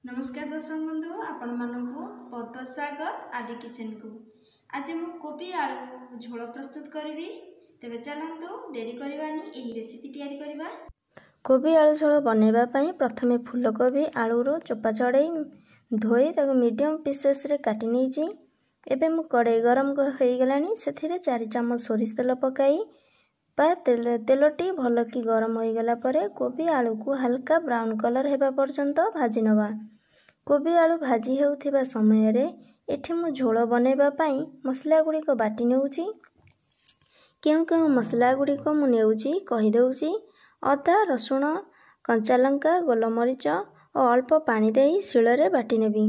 नमस्कार दर्शक बंधु आपण मानकु बहुत स्वागत आदि किचन को। आज मु कोबी आलू झोल प्रस्तुत करी। तेबे चलंतु डेरी करबानी एही रेसिपी तैयारी करबा। कोबी आलू झोल बनैबा पई प्रथमे फूलकोबी आलू रो चोपा छड़े धोई ताको मीडियम पीसेस रे काटि नै छी। एबे मु कड़ाई गरम होई गलानी सेथिरे 4 चम्मच सोरिष तेल पकाई तेलटी भल कि गरम हो गला परे कोबी आलू को हल्का ब्राउन कलर हेबा पर्यंत भाजी नवा। कोबी आलू भाजी हेउथिबा समय रे एठी मु झोल बनैबा पई मसला गुडी को बाटी नेउची। केउ मसला गुडी को मु नेउची कहि देउची। अदा रसुण कंचा लंका गोलमरीच और अल्प पानी देई शिଳରେ बाटी नेबी।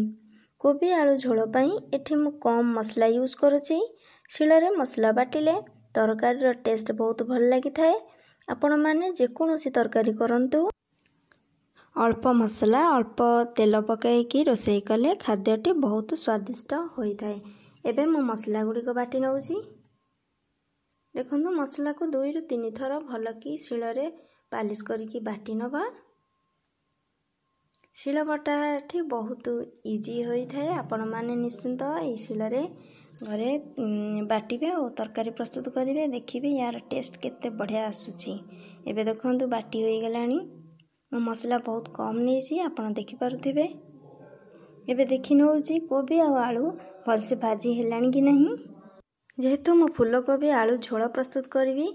कोबी आलू झोल पई एठी मु कम मसला यूज करूची। शिଳରେ मसला बाटिले तरकारी रो टेस्ट बहुत भल लागि थाए। आपण माने जे कोनोसी तरकारी करंतु अल्प मसला अल्प तेल पकाई कि रोसई कले खाद्यटी बहुत स्वादिष्ट होई थाए। एबे मु मसला गुडी को बाटी नउची। देखंतु मसला को 2 रु 3 थर भल कि शिଳରେ पालिश करिकि बाटी नबा। शिल बटाठी बहुत इजी होई थाए। आपण माने निश्चिंत ए शिଳରେ घरे बाटिबे और तरकारी प्रस्तुत करिवे। देखिबे यार टेस्ट केते बढ़िया आसुची। एबे देखंतु बाटी होई गलानी। मो मसला बहुत कम नेछि आपण देखि पारुथिबे। एबे देखि नउची कोबी आ आलू भल से भाजी हेलानी कि नहीं। जेहेतु मो फूलकोबी आलू झोल प्रस्तुत करिवी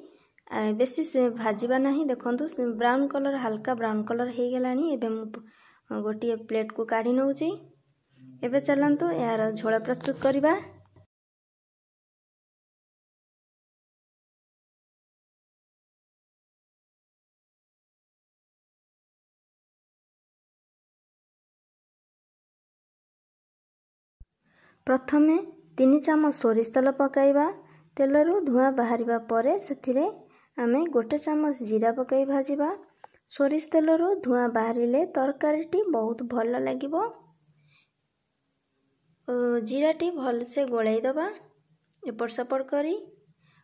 बेसी से भाजीबा नहीं। देखंतु ब्राउन कलर हल्का ब्राउन कलर हे गलानी। एबे मु गोटी प्लेट को काढी नउची। एबे चलंतु यार झोल प्रस्तुत करिबा। प्रथमे 3 चम्मच सोरिष तेल पकाइबा। तेलरू धुआं बाहरिबा परे सेथिरे आमे 1 चम्मच जीरा पकाई भाजिबा। सोरिष तेलरू धुआं बाहरिले तरकारीटी बहुत भल लागिबो। जीराटी भल से गोलाई दबा एपट सेपट करी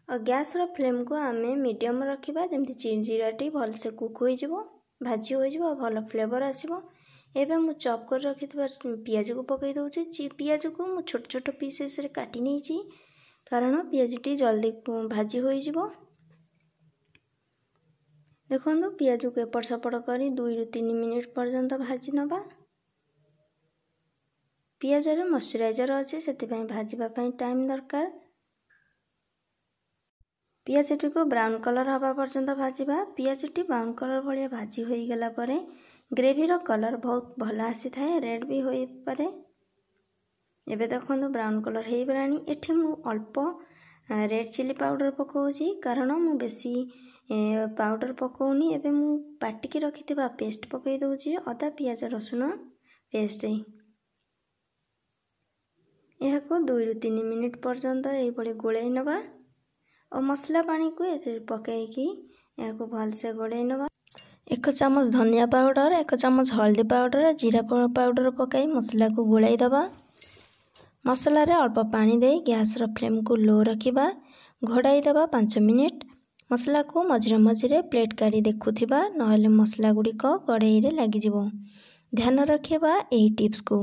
और गैस रो फ्लेम को आमे मीडियम रखिबा जेमति जीराटी भल से कुक होई जिवो भाजी होई जिवो भल फ्लेवर आसीबो। एबे मु चॉप कर रखितबा पियाज को पकाई दउची। पियाज को मु छोट छोट पीसेस रे काटि नेछि कारण पियाजटी जल्दी भाजी होई जिवो। देखंतु पियाज को एपट सेपट करी 2 रु 3 मिनिट पर्यंत भाजी नबा। पियाज रे मॉइस्चराइजर अछि सेति पई भाजीबा पई टाइम दरकार। पियाजटी को ब्राउन कलर हबा पर्यंत भाजीबा। पियाजटी ब्राउन कलर भलिया भाजी होई गला परे ग्रेवी रो कलर बहुत भल आसी थाए रेड भी होई पारे। एबे देखंतु ब्राउन कलर हेई बरानी। एठी मु अल्प रेड चिली पाउडर पकोउची कारण मु बेसी पाउडर पकोउनी। एबे मु पाटी के रखितबा पेस्ट पकई दउची अदा पियाज रसुण पेस्ट। यह को 2 रु 3 मिनिट पर्यंत एई बळे गोळै नबा और मसला पानी को एते पकाई कि यह को भल से गोळै नबा। 1 चम्मच धनिया पाउडर 1 चम्मच हल्दी पाउडर जीरा पाउडर पकाई मसला को गोलाई दबा। मसला रे अल्प पानी दे गैस रो फ्लेम को लो रखिबा घोड़ाई दबा 5 मिनिट। मसला को मझिरे मझिरे प्लेट काढ़ी देखुथिबा नहले मसला गुडी को कड़ाई रे लागि जिवो। ध्यान रखिबा एही टिप्स को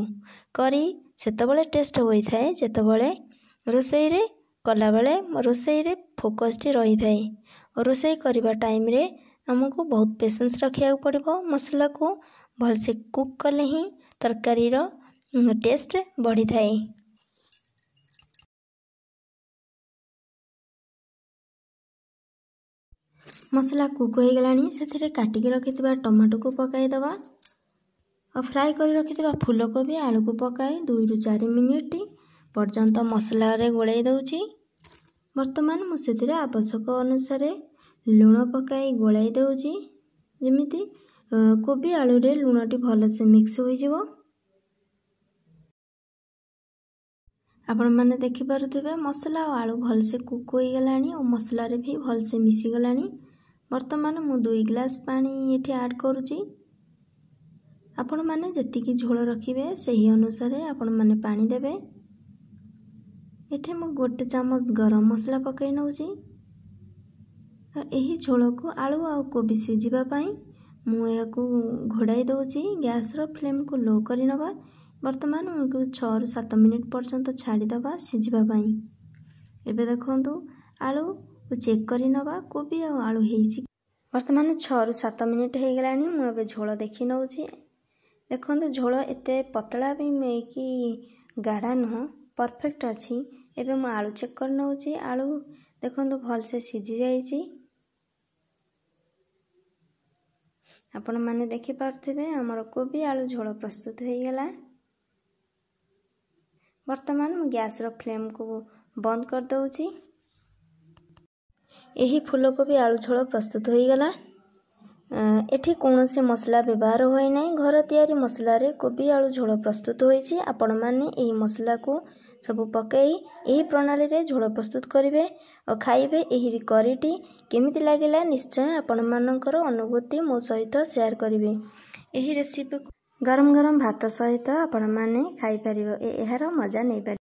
करी सेतबेले टेस्ट होई थाए जेतबेले रोसई रे कला बेले रोसई रे फोकस टी रही थाए और रोसई करिबा टाइम रे हमको बहुत पेशेंस रखिया पड़िबो। मसला को भल से कुक कले ही तरकारी रो टेस्ट बढ़ी थाए। मसला कुक हो गलानी सेथिरे काटी के रखितबा टमाटो को पकाई दबा और फ्राई कर रखितबा फूलकोबी आलू को पकाई 2 रु 4 मिनिट पर्यंत मसला रे गोलाई दउची। वर्तमान मु सेथिरे आवश्यक अनुसार लूण पकाई गोलाई दउची जेमिति कोबी आलू रे लूणटी भल से मिक्स होई जिवो। आपण माने देखि पारुथिबे मसला और आलू भल से कुक होई गलानी और मसला रे भी भल से मिसी गलानी। वर्तमान मु 2 गिलास पानी एठी ऐड करूची। आपण माने जति झोल रखिबे सही अनुसार आपण माने पानी देबे। एठी मु 1 चम्मच गरम मसला पकाई नउची। एही झोल को आलू आ कोबी सिजिबा पई मुझे घोड़ाई दूची गैस फ्लेम को लो कर नवा। बर्तमान मुझे 6 ରୁ 7 मिनिट पर्यंत छाड़ीदबा सिझापी। एबे देखंतु आलू चेक कर नवा कोबी आ आलू हेची। बर्तमान 6 ରୁ 7 मिनिट हो गलानी। मुझे झोल देखी नौची। देखंतु झोल एते पतला भी कि गाढ़ा नुह परफेक्ट अच्छी। एबे मु आलू चेक कर नौची। आलू देखंतु भल से सिझी जाइची। आपण माने देखि पारथिबे हमर कोबी आलू झोल प्रस्तुत हो गला। वर्तमान मु गैस रो फ्लेम को बंद कर दउची। एही फूलकोबी आलू झोल प्रस्तुत हो गला। एठी कोनोसी मसला व्यवहार होई नै। घर तयारी मसला रे कोबी आलू झोल प्रस्तुत होईची। आपण माने एही मसला को सब पकई एही प्रणाली रे झोल प्रस्तुत करिवे और खाइबे। एही करीटी केमिति लागिला निश्चय आपण मानकर अनुभूति मो सहित शेयर करिवे। एही रेसिपी गरम गरम भात सहित आपण माने खाई परिबो। एहार मजा नै पारि।